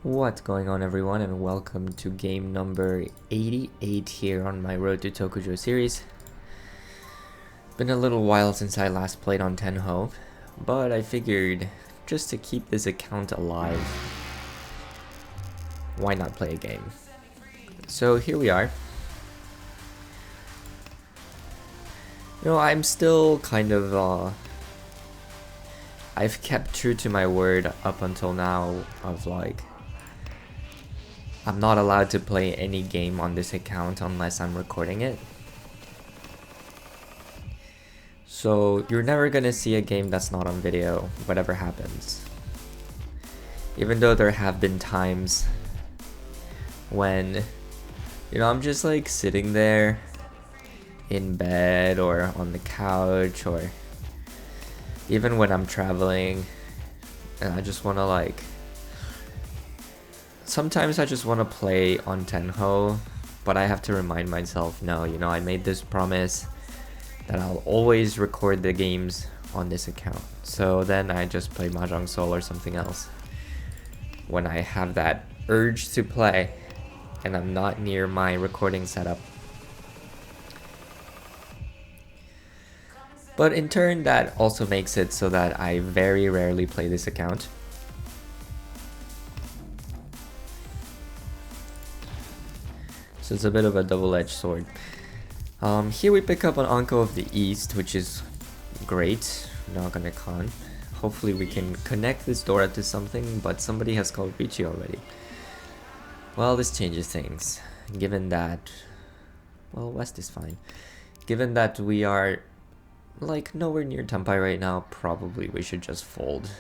What's going on, everyone, and welcome to game number 88 here on my Road to Tokujou series. Been a little while since I last played on Tenhou, but I figured just to keep this account alive, why not play a game? So here we are. You know, I'm still kind of I've kept true to my word up until now of like I'm not allowed to play any game on this account unless I'm recording it. So you're never gonna see a game that's not on video, whatever happens. Even though there have been times when, you know, I'm just like sitting there in bed or on the couch, or even when I'm traveling and I just wanna like, sometimes I just want to play on Tenhou, but I have to remind myself, no, you know, I made this promise that I'll always record the games on this account. So then I just play Mahjong Soul or something else when I have that urge to play and I'm not near my recording setup. But in turn, that also makes it so that I very rarely play this account. So it's a bit of a double-edged sword. Here we pick up an Anko of the East, which is great. Not gonna con. Hopefully we can connect this Dora to something, but somebody has called Richie already. Well, this changes things. Given that, well, West is fine. Given that we are like nowhere near Tempai right now, probably we should just fold.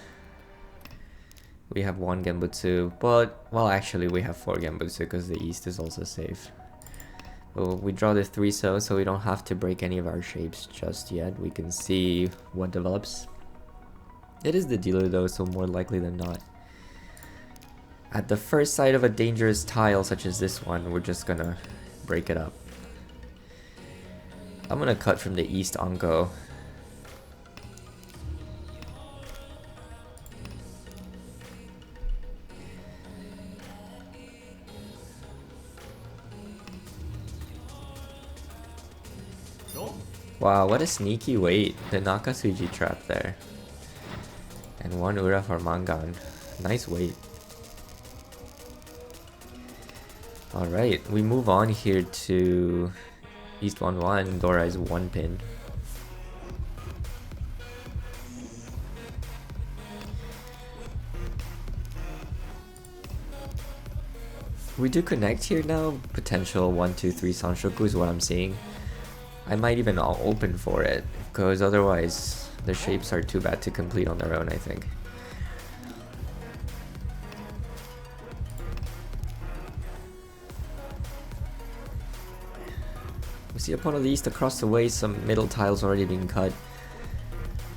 We have one Genbutsu, but, well, actually we have 4 Genbutsu because the East is also safe. Well, we draw the 3-so, so we don't have to break any of our shapes just yet. We can see what develops. It is the dealer though, so more likely than not. At the first sight of a dangerous tile such as this one, we're just gonna break it up. I'm gonna cut from the East Anko. Wow, what a sneaky wait. The Nakasuji trap there. And 1 Ura for Mangan. Nice wait. Alright, we move on here to East 1-1. Dora is 1 pin. We do connect here now. Potential 1-2-3 Sanshoku is what I'm seeing. I might even open for it, because otherwise the shapes are too bad to complete on their own, I think. We see a pawn of the East across the way, some middle tiles already being cut.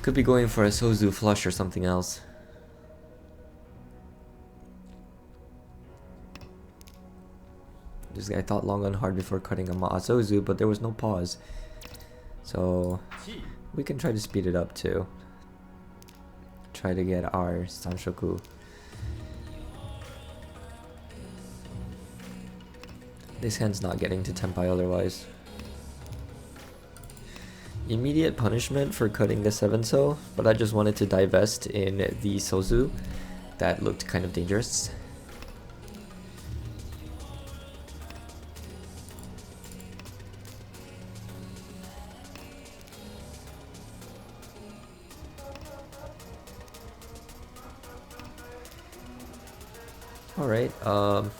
Could be going for a Sozu flush or something else. This guy thought long and hard before cutting a Sozu, but there was no pause. So we can try to speed it up too. Try to get our Sanshoku. This hand's not getting to Tempai otherwise. Immediate punishment for cutting the 7-so, but I just wanted to divest in the Sozu. That looked kind of dangerous. Alright, I'll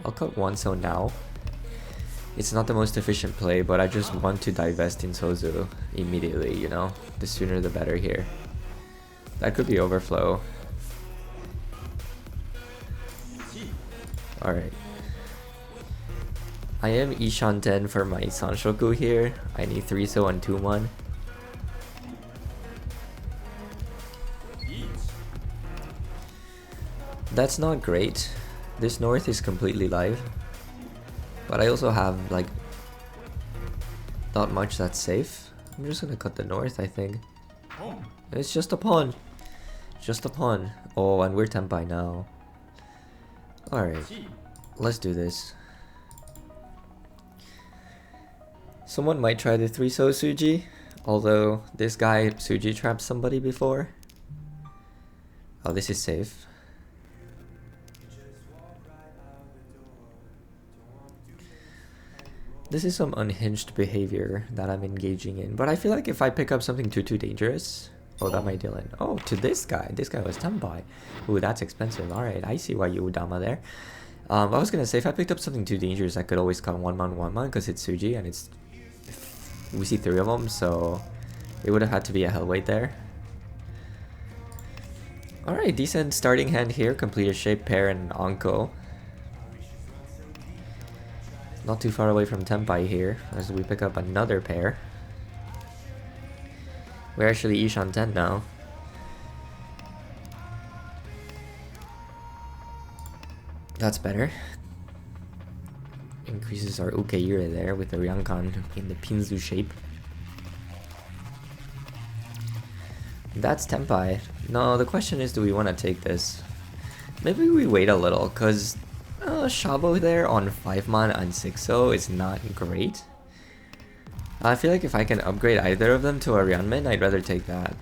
cut 1-so now. It's not the most efficient play, but I just want to divest in Sozu immediately, you know? The sooner the better here. That could be overflow. Alright. I am Ishan 10 for my Sanshoku here. I need 3-so on 2-1. That's not great. This north is completely live. But I also have, like, not much that's safe. I'm just gonna cut the north, I think. It's just a pawn. just a pawn. Oh, and we're Tenpai now. Alright, let's do this. Someone might try the 3-so Suji, although this guy Suji trapped somebody before. Oh, this is safe. This is some unhinged behavior that I'm engaging in, but I feel like if I pick up something too dangerous, oh, that might deal in. Oh, to this guy. This guy was Tenpai. Ooh, that's expensive. Alright, I see why you Udama there. I was gonna say, if I picked up something too dangerous, I could always cut 1-man because it's Suji and it's... We see 3 of them, so it would have had to be a Hellweight there. Alright, decent starting hand here. Complete a shape pair and Anko. Not too far away from Tenpai here, as we pick up another pair. We're actually Ishan 10 now. That's better. Increases our Ukeire there with the Ryankan in the Pinzu shape. That's Tenpai. No, the question is, do we want to take this? Maybe we wait a little, because Shabo there on 5-man and 6-so is not great. I feel like if I can upgrade either of them to a Ryanmin, I'd rather take that.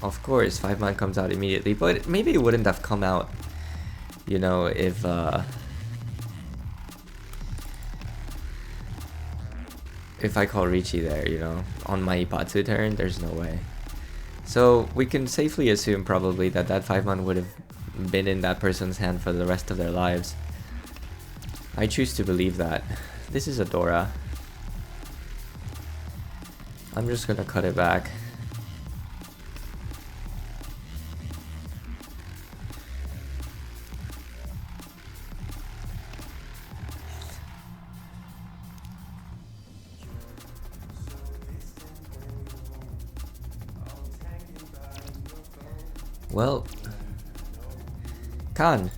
Of course, 5-man comes out immediately, but maybe it wouldn't have come out, you know, if I call Richi there, you know, on my Ipatsu turn, there's no way. So we can safely assume probably that that 5-man would have been in that person's hand for the rest of their lives. I choose to believe that. This is a Dora. I'm just gonna cut it back. Well, Khan.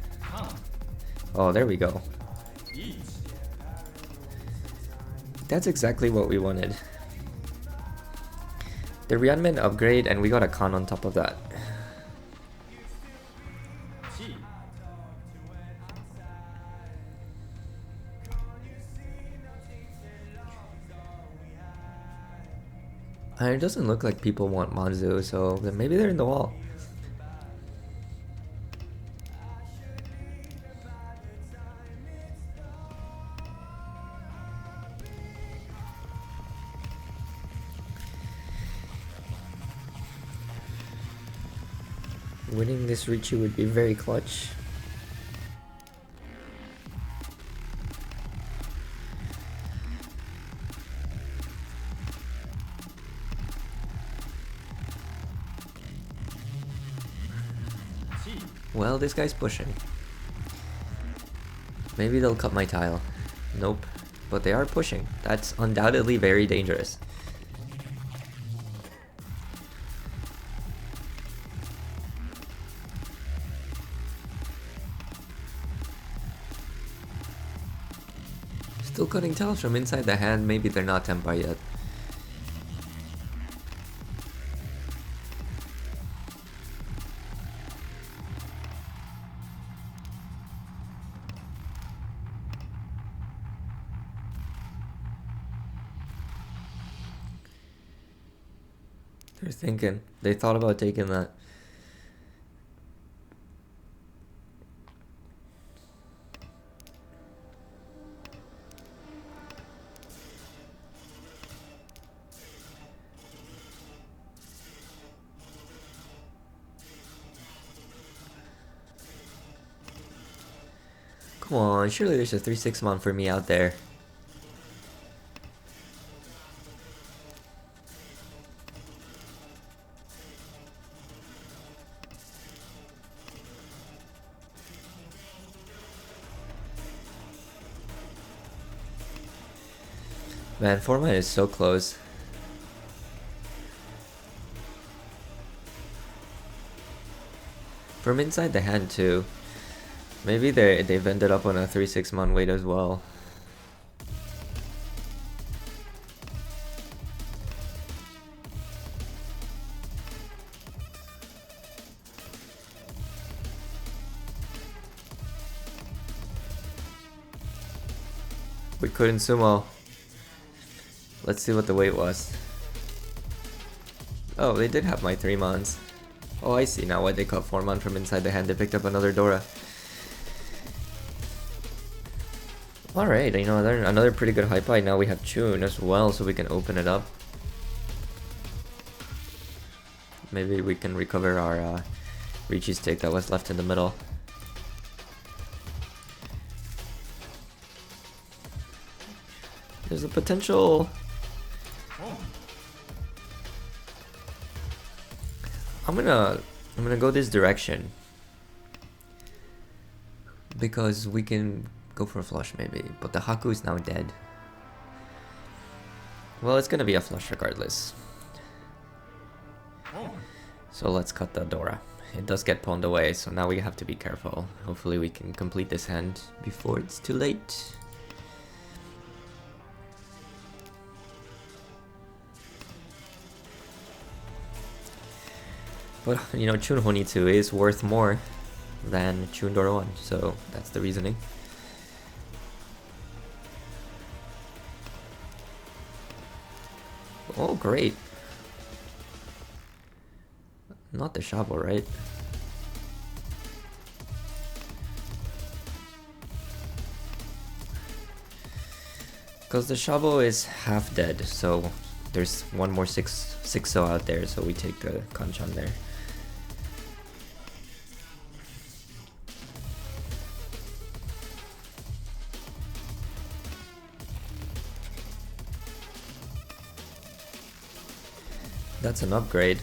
Oh, there we go. That's exactly what we wanted. The Ryanmin upgrade, and we got a Khan on top of that. And it doesn't look like people want Manzu, so then maybe they're in the wall. Winning this Richi would be very clutch. Well, this guy's pushing. Maybe they'll cut my tile. Nope. But they are pushing. That's undoubtedly very dangerous. Still cutting tiles from inside the hand. Maybe they're not Tenpai yet. They're thinking. They thought about taking that. Come on, surely there's a 3-6 mon for me out there. Man, 4-man is so close. From inside the hand too. Maybe they've ended up on a 3-6 mon wait as well. We couldn't sumo. Let's see what the weight was. Oh, they did have my 3 mons. Oh, I see now why they caught 4 mon from inside the hand. They picked up another Dora. Alright, you know, another pretty good high buy. Now we have Chun as well, so we can open it up. Maybe we can recover our Riichi stick that was left in the middle. There's a potential... I'm gonna go this direction. Because we can go for a flush maybe, but the Haku is now dead. Well, it's gonna be a flush regardless. So let's cut the Dora. It does get pawned away, so now we have to be careful. Hopefully we can complete this hand before it's too late. But, you know, Chun Honitsu is worth more than Chun Dora 1, so that's the reasoning. Oh, great. Not the Shabo, right? Because the Shabo is half dead, so there's one more 6-0 out there, so we take the Kanchan there. That's an upgrade.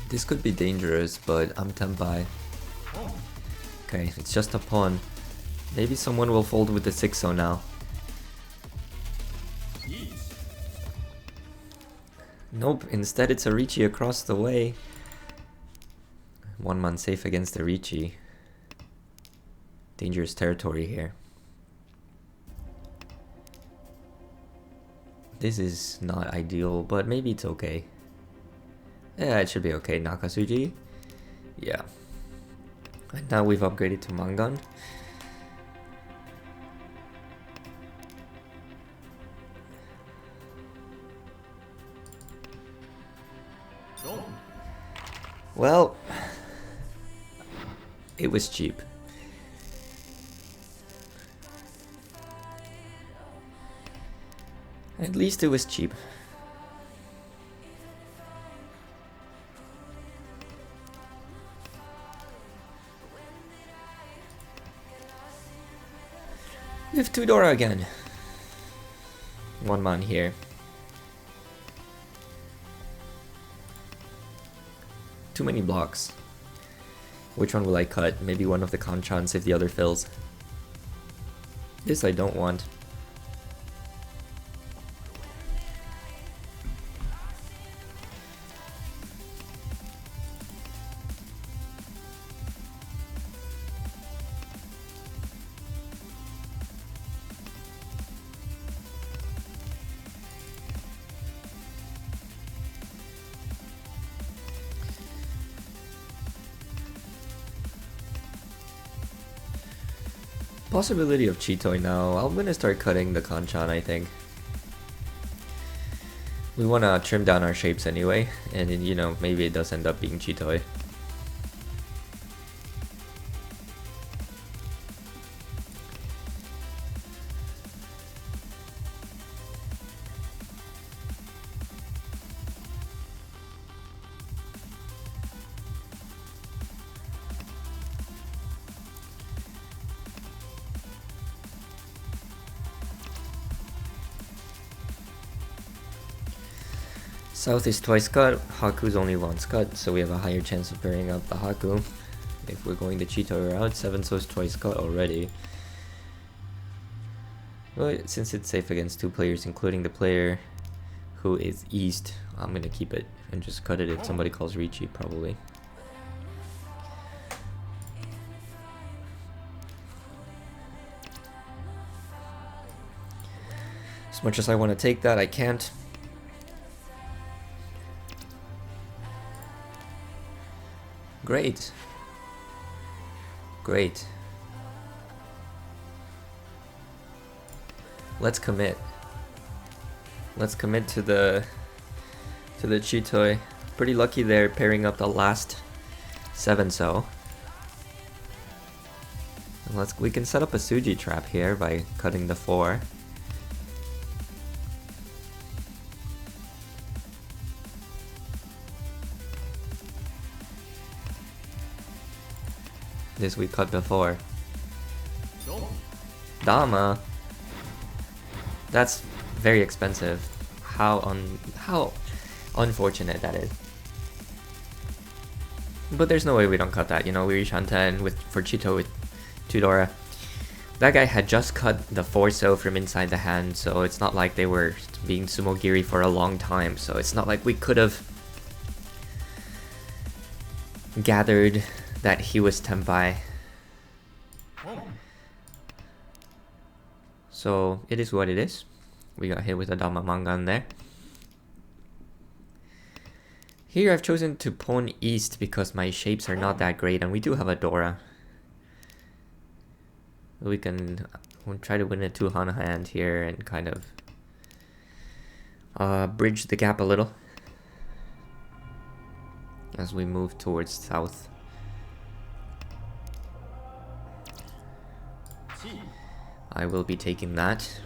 This could be dangerous, but I'm Tenpai. Okay, it's just a pawn. Maybe someone will fold with the 6-0 now. Nope, instead it's a Riichi across the way. 1 man safe against the Riichi. Dangerous territory here. This is not ideal, but maybe it's okay. Yeah, it should be okay. Nakasuji? Yeah. And now we've upgraded to Mangan. Well, it was cheap. At least it was cheap. We have 2 Dora again. 1 man here. Too many blocks. Which one will I cut? Maybe one of the Kanchans if the other fills. This I don't want. Possibility of Chitoi now. I'm gonna start cutting the Kanchan, I think. We wanna trim down our shapes anyway, and then, you know, maybe it does end up being Chitoi. South is twice cut, Haku's only once cut, so we have a higher chance of pairing up the Haku. If we're going the Chitoi route, 7-so is twice cut already. But since it's safe against 2 players, including the player who is east, I'm gonna keep it and just cut it if somebody calls Riichi, probably. As much as I want to take that, I can't. Great. Great. Let's commit. Let's commit to the Chitoi. Pretty lucky there pairing up the last 7-so. We can set up a Suji trap here by cutting the 4. This we cut before. Dama. That's very expensive. How unfortunate that is. But there's no way we don't cut that. You know, we reach on 10 for Chito with 2 Dora. That guy had just cut the 4-so from inside the hand, so it's not like they were being Sumogiri for a long time. So it's not like we could have gathered that he was Tenpai. So it is what it is. We got hit with a Dama Mangan there. Here I've chosen to pawn east because my shapes are not that great and we do have a Dora. We'll try to win a 2-Han hand here and kind of bridge the gap a little as we move towards south. I will be taking that.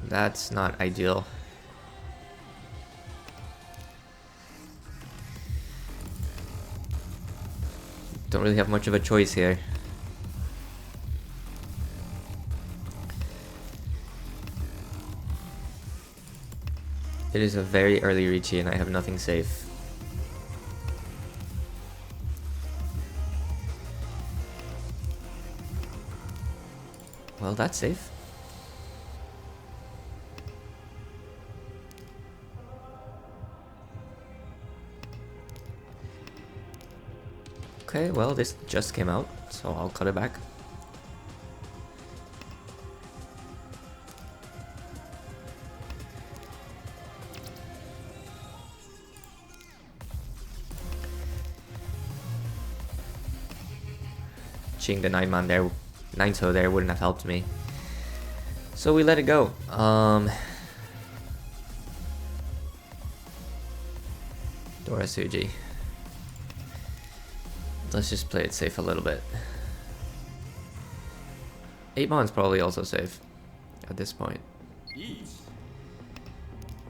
That's not ideal. Don't really have much of a choice here. It is a very early Richi and I have nothing safe. Well, that's safe. Okay, well, this just came out, so I'll cut it back. Ching the 9-man there, 9-so there wouldn't have helped me. So we let it go. Dora Suji. Let's just play it safe a little bit. 8-man's probably also safe at this point.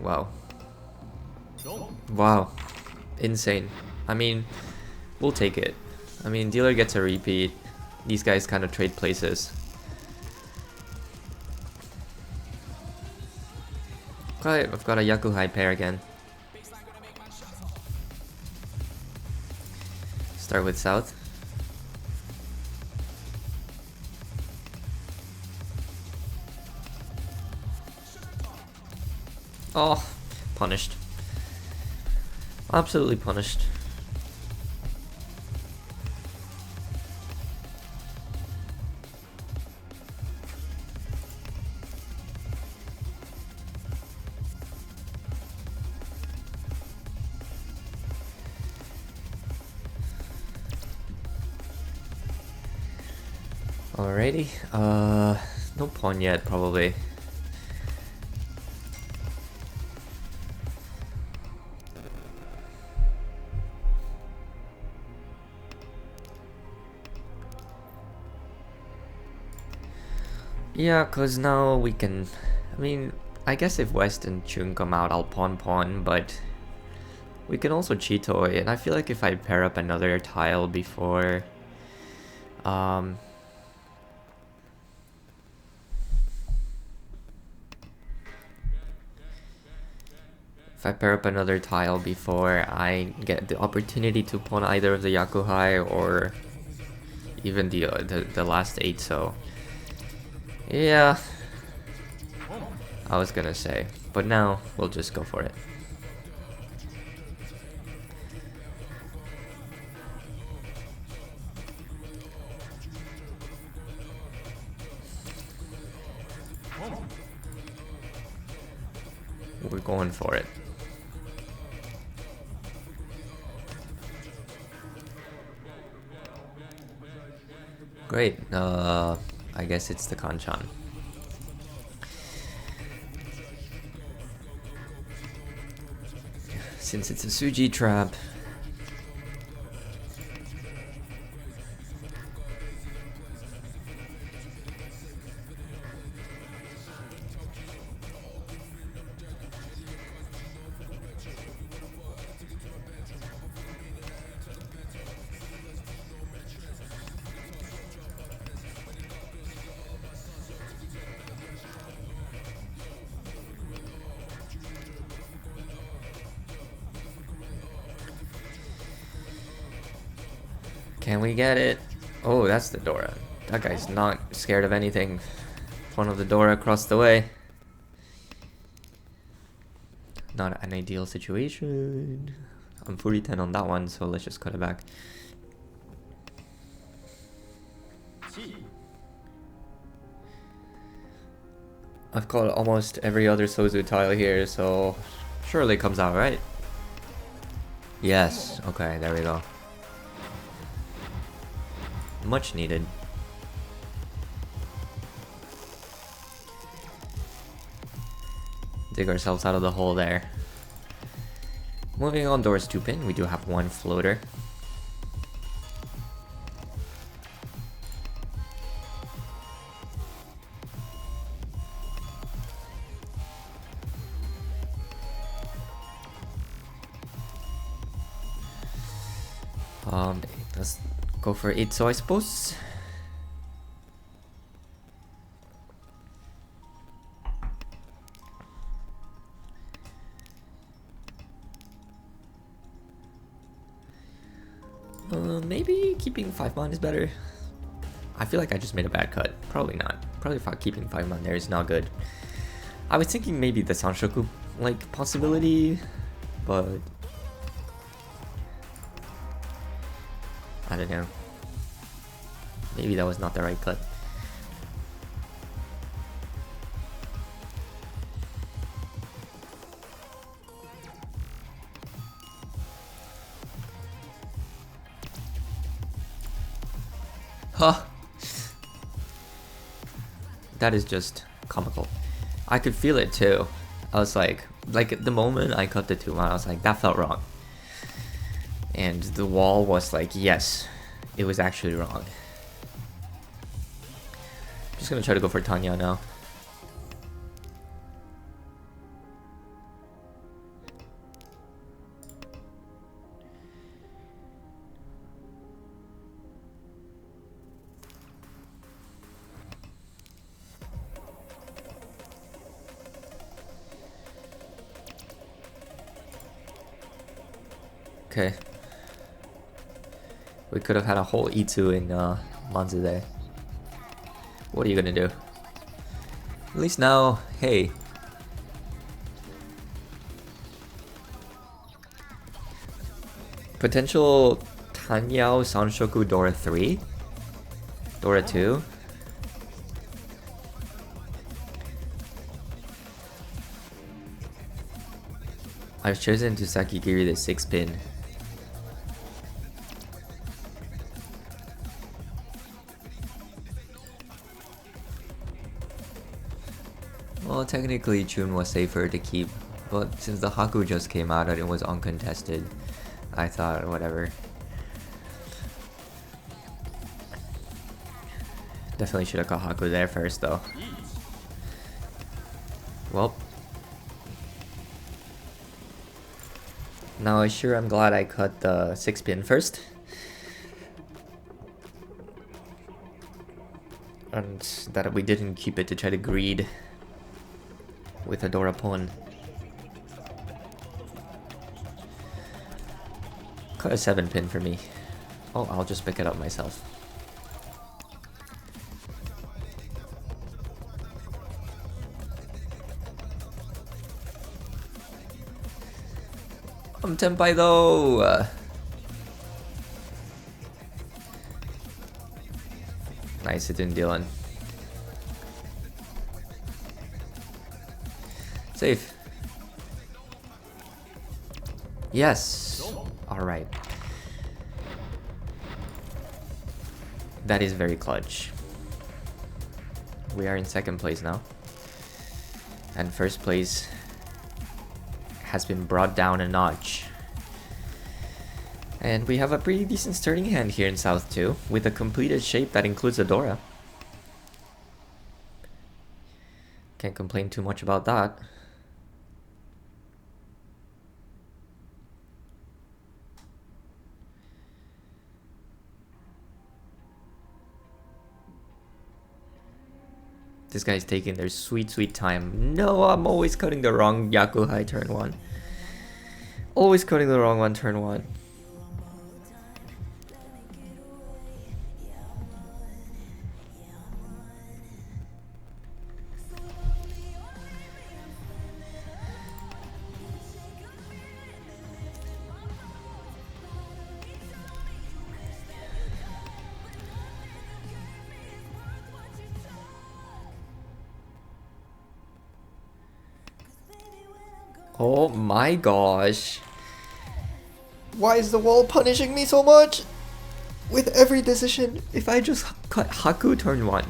Wow. Wow. Insane. I mean, we'll take it. I mean, dealer gets a repeat. These guys kind of trade places. Okay, I've got a Yakuhai pair again. Start with south. Oh, punished. Absolutely punished. Alrighty, no pawn yet, probably. Yeah, cause now we can, I mean, I guess if West and Chun come out, I'll pawn, but we can also Chitoi, and I feel like if I pair up another tile before, if I pair up another tile before I get the opportunity to pawn either of the Yakuhai or even the last 8-so. Yeah, I was gonna say, but now we'll just go for it. we're going for it. Great. I guess it's the Kanchan. Since it's a Suji trap. Can we get it? Oh, that's the Dora. That guy's not scared of anything. One of the Dora across the way. Not an ideal situation. I'm 40-10 on that one, so let's just cut it back. I've caught almost every other Sozu tile here, so surely it comes out, right? Yes, okay, there we go. Much needed. Dig ourselves out of the hole there. Moving on, doors 2 pin, we do have one floater. Let's go for 8, so I suppose. Maybe keeping 5 mon is better. I feel like I just made a bad cut. Probably not. Probably keeping 5 mon there is not good. I was thinking maybe the Sanshoku like possibility, but I don't know. Maybe that was not the right cut. Huh. That is just comical. I could feel it too. I was like the moment I cut the 2 mon, I was like, that felt wrong. And the wall was like, yes, it was actually wrong. Just gonna try to go for Tanya now. Okay. We could have had a whole Itsu in Manzu there. What are you gonna do? At least now, hey. Potential Tanyao Sanshoku Dora 3? Dora 2? I've chosen to Sakigiri the 6 pin. Well, technically Chun was safer to keep, but since the Haku just came out and it was uncontested, I thought whatever. Definitely should have got Haku there first though. Well. Now I'm glad I cut the 6 pin first. And that we didn't keep it to try to greed with a Dora pawn. Cut a 7 pin for me. Oh, I'll just pick it up myself. Tenpai though! Nice, it didn't deal in. Safe. Yes. Alright. That is very clutch. We are in second place now. And first place has been brought down a notch. And we have a pretty decent starting hand here in South too, with a completed shape that includes a Dora. Can't complain too much about that. This guy's taking their sweet time. No, I'm always cutting the wrong Yakuhai turn 1. Always cutting the wrong one turn 1. Oh my gosh. Why is the wall punishing me so much? With every decision, if I just cut Haku turn 1.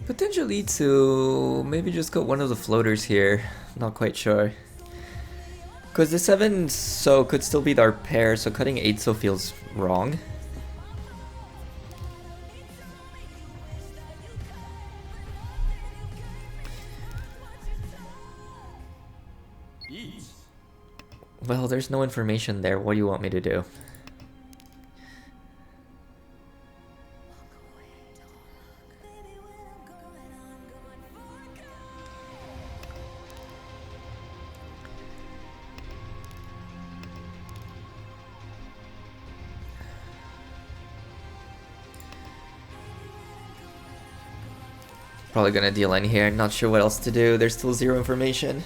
Potentially to maybe just cut one of the floaters here. Not quite sure. Because the 7 so could still be our pair, so cutting 8 so feels wrong. Well, there's no information there. What do you want me to do? Probably gonna deal in here, not sure what else to do, there's still zero information.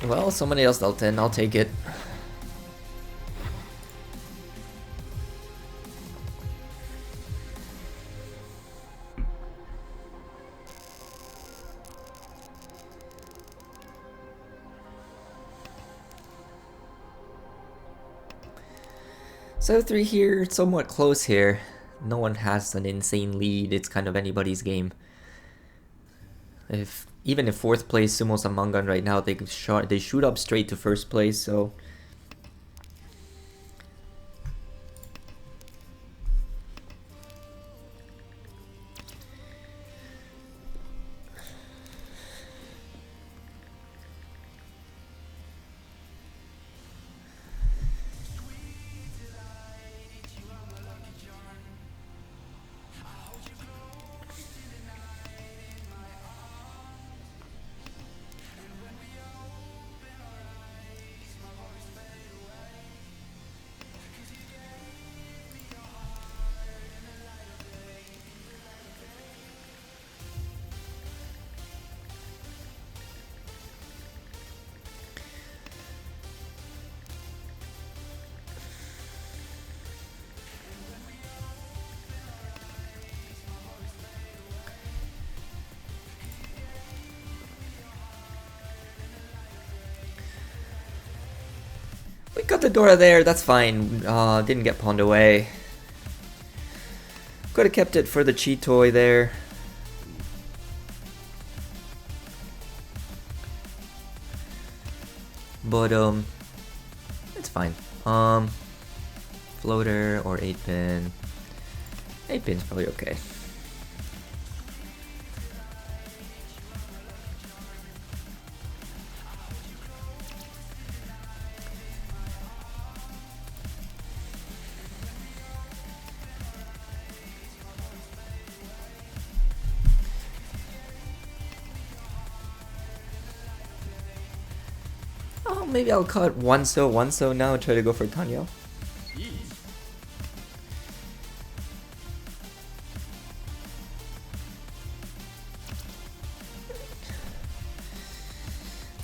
Well, somebody else dealt in, I'll take it. So 3 here, somewhat close here. No one has an insane lead, it's kind of anybody's game. Even if 4th place Sumo's a Mangan right now, they shoot up straight to 1st place, so... We got the Dora there, that's fine. Didn't get pawned away. Could have kept it for the cheat toy there. But it's fine. floater or 8 pin. 8 pin's probably okay. Oh, maybe I'll cut one so now and try to go for Tenhou.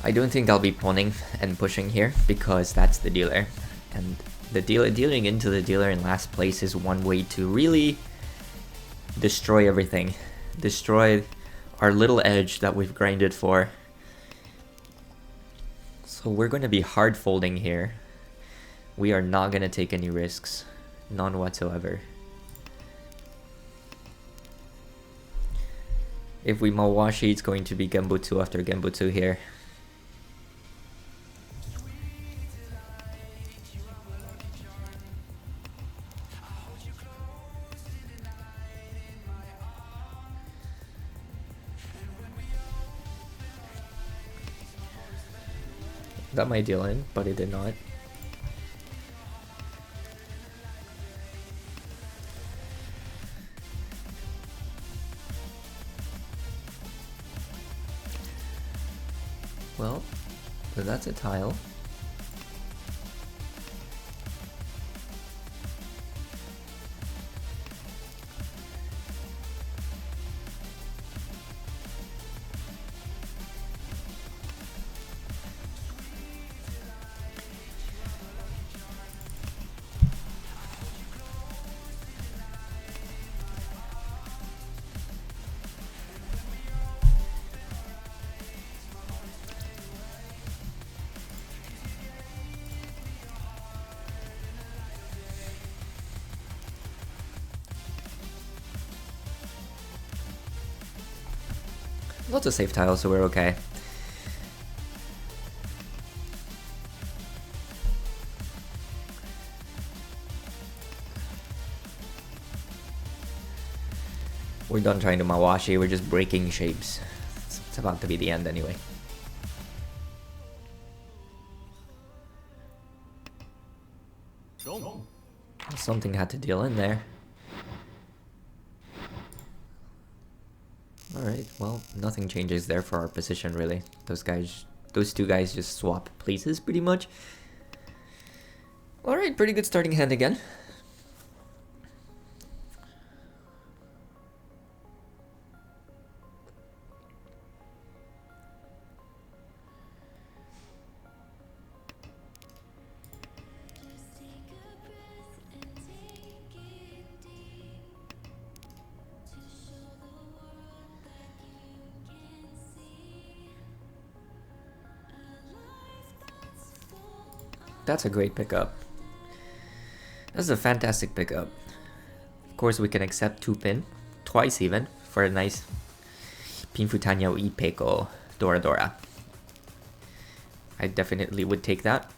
I don't think I'll be pawning and pushing here because that's the dealer, and the dealing into the dealer in last place is one way to really destroy everything, destroy our little edge that we've grinded for. So we're going to be hard folding here. We are not going to take any risks, none whatsoever. If we Mawashi, it's going to be Genbutsu after Genbutsu here. That might deal in, but it did not. Well, that's a tile. Lots of safe tiles, so we're okay. We're done trying to Mawashi, we're just breaking shapes. It's about to be the end anyway. Something had to deal in there. Alright, well, nothing changes there for our position really. Those two guys just swap places pretty much. Alright, pretty good starting hand again. That's a great pickup. That's a fantastic pickup. Of course, we can accept 2 pin, twice even, for a nice Pinfu Tenhou Ipeko Dora Dora. I definitely would take that.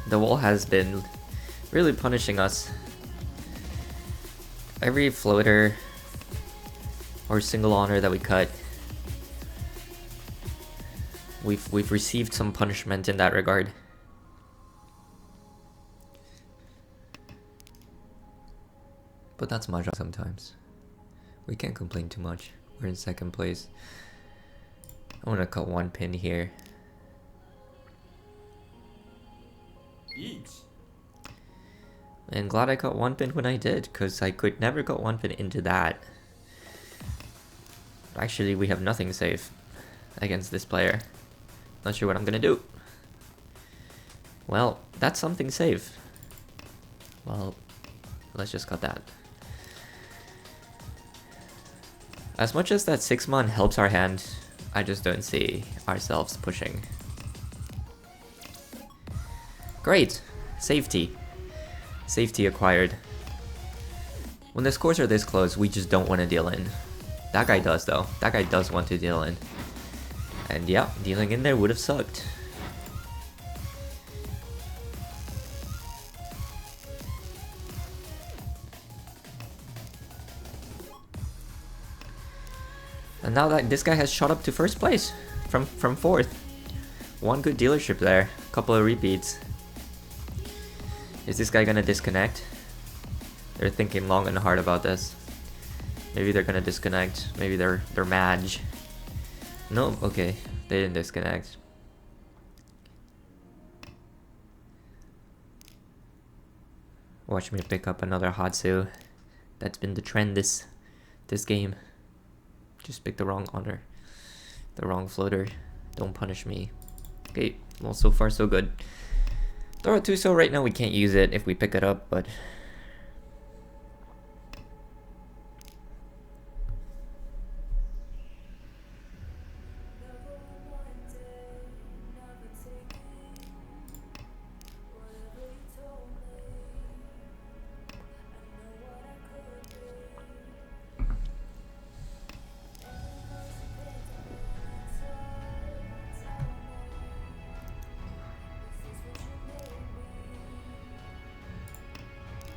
The wall has been really punishing us. Every floater or single honor that we cut, we've received some punishment in that regard. But that's mahjong sometimes. We can't complain too much. We're in second place. I want to cut 1 pin here. And glad I got one pin when I did, because I could never got one pin into that. Actually, we have nothing safe against this player. Not sure what I'm gonna do. Well, that's something safe. Well, let's just cut that. As much as that 6-mon helps our hand, I just don't see ourselves pushing. Great! Safety. Safety acquired. When the scores are this close, we just don't want to deal in. That guy does though. That guy does want to deal in. And yeah, dealing in there would have sucked. And now that this guy has shot up to first place from 4th. One good dealership there. Couple of repeats. Is this guy gonna disconnect? They're thinking long and hard about this. Maybe they're gonna disconnect. Maybe they're mad. No, okay. They didn't disconnect. Watch me pick up another Hatsu. That's been the trend this game. Just pick the wrong honor. The wrong floater. Don't punish me. Okay, well, so far so good. Throw a 2-so right now, we can't use it if we pick it up, but...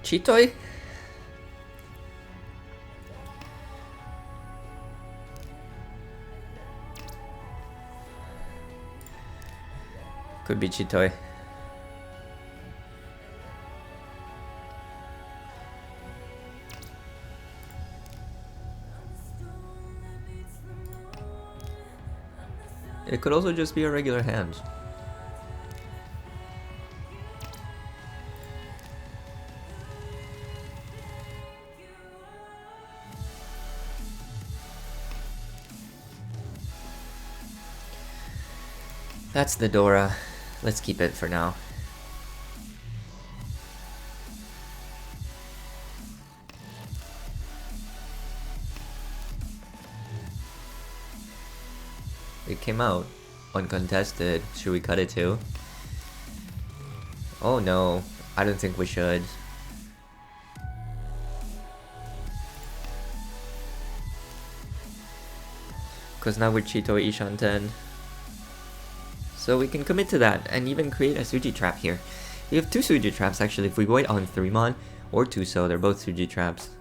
Chitoy? Could be Chitoy. It could also just be a regular hand. That's the Dora. Let's keep it for now. It came out uncontested. Should we cut it too? Oh no, I don't think we should. Because now we're Chito Ishan 10. So we can commit to that and even create a Suji trap here. We have 2 Suji traps actually. If we wait on 3-mon or 2-so, they're both Suji traps.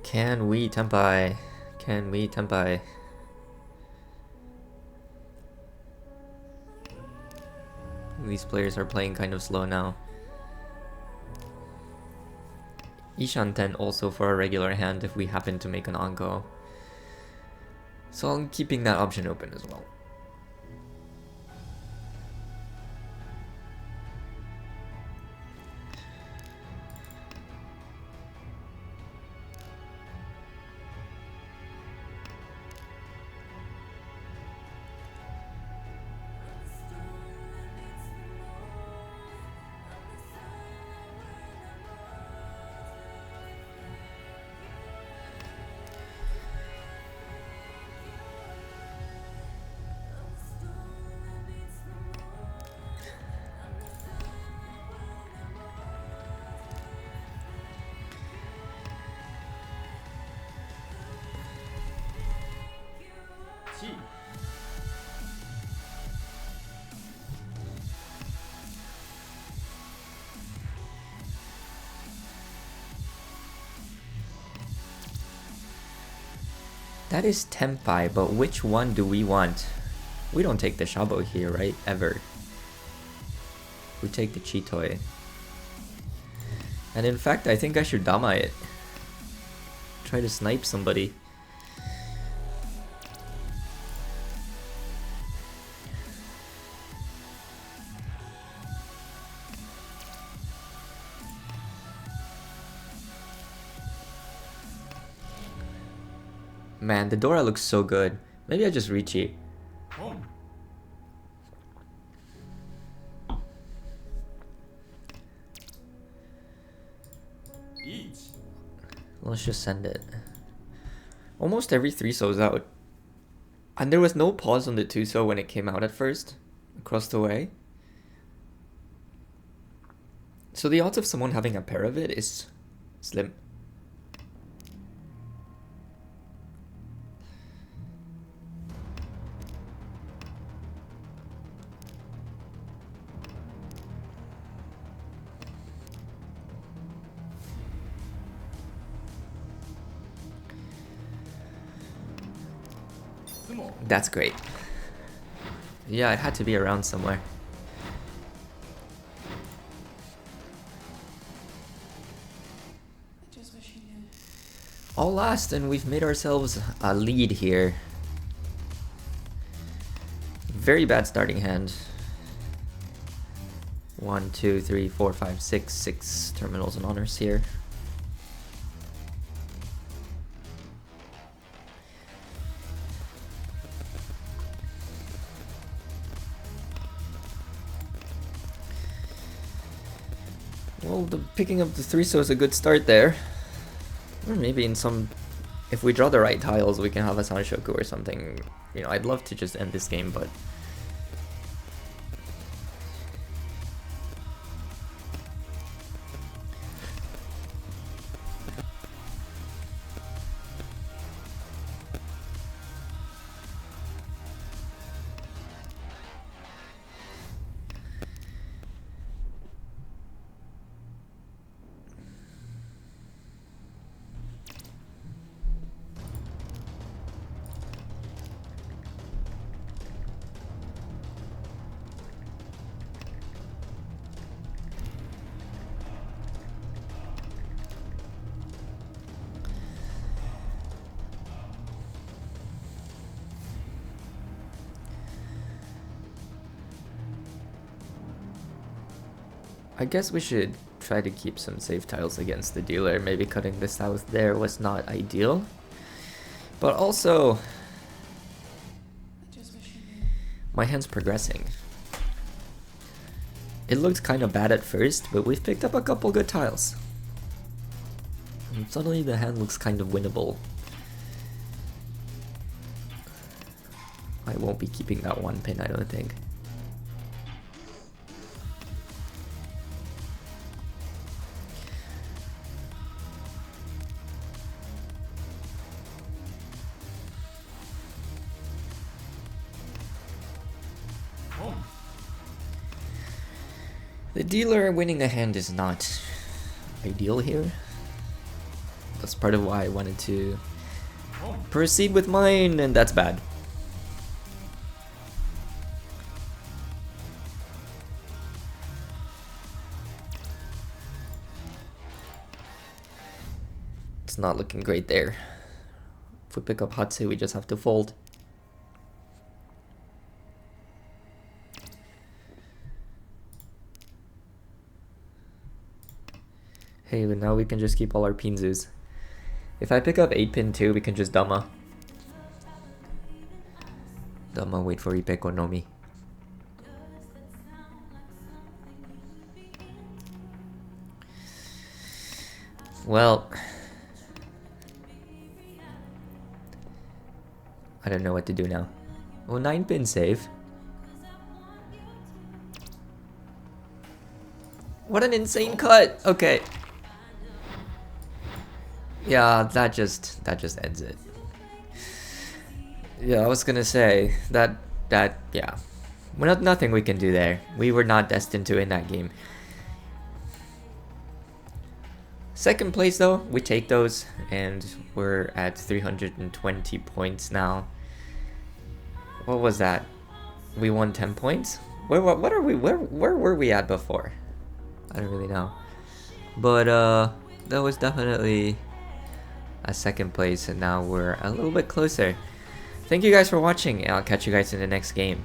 Can we Tempai? Can we Tempai? These players are playing kind of slow now. Ishan 10 also for a regular hand if we happen to make an Anko. So I'm keeping that option open as well. That is Tenpai, but which one do we want? We don't take the Shabo here, right? Ever. We take the Chitoi. And in fact, I think I should Dama it. Try to snipe somebody. Man, the Dora looks so good. Maybe I just reach it. Let's just send it. Almost every 3-so's out. And there was no pause on the 2-so when it came out at first. Across the way. So the odds of someone having a pair of it is slim. That's great. Yeah, it had to be around somewhere. All last, and we've made ourselves a lead here. Very bad starting hand. 1, 2, 3, 4, 5, 6 terminals and honors here. Well, picking up the 3-so is a good start there. Or maybe in some... If we draw the right tiles, we can have a Sanshoku or something. You know, I'd love to just end this game, but... I guess we should try to keep some safe tiles against the dealer. Maybe cutting the south there was not ideal. But also... my hand's progressing. It looked kind of bad at first, but we've picked up a couple good tiles. And suddenly the hand looks kind of winnable. I won't be keeping that one pin, I don't think. The dealer winning a hand is not ideal here. That's part of why I wanted to proceed with mine, and that's bad. It's not looking great there. If we pick up Hatsu, we just have to fold. Hey, but now we can just keep all our pinzus. If I pick up 8-pin too, we can just Dama. Dama, wait for Ipe Konomi. Well... I don't know what to do now. Oh, 9-pin save. What an insane cut! Okay. Yeah, that just ends it. Yeah, I was gonna say that yeah. Well, nothing we can do there. We were not destined to win that game. Second place though, we take those, and we're at 320 points now. What was that? We won 10 points? What are we, where were we at before? I don't really know. But that was definitely a second place, and now we're a little bit closer. Thank you guys for watching, and I'll catch you guys in the next game.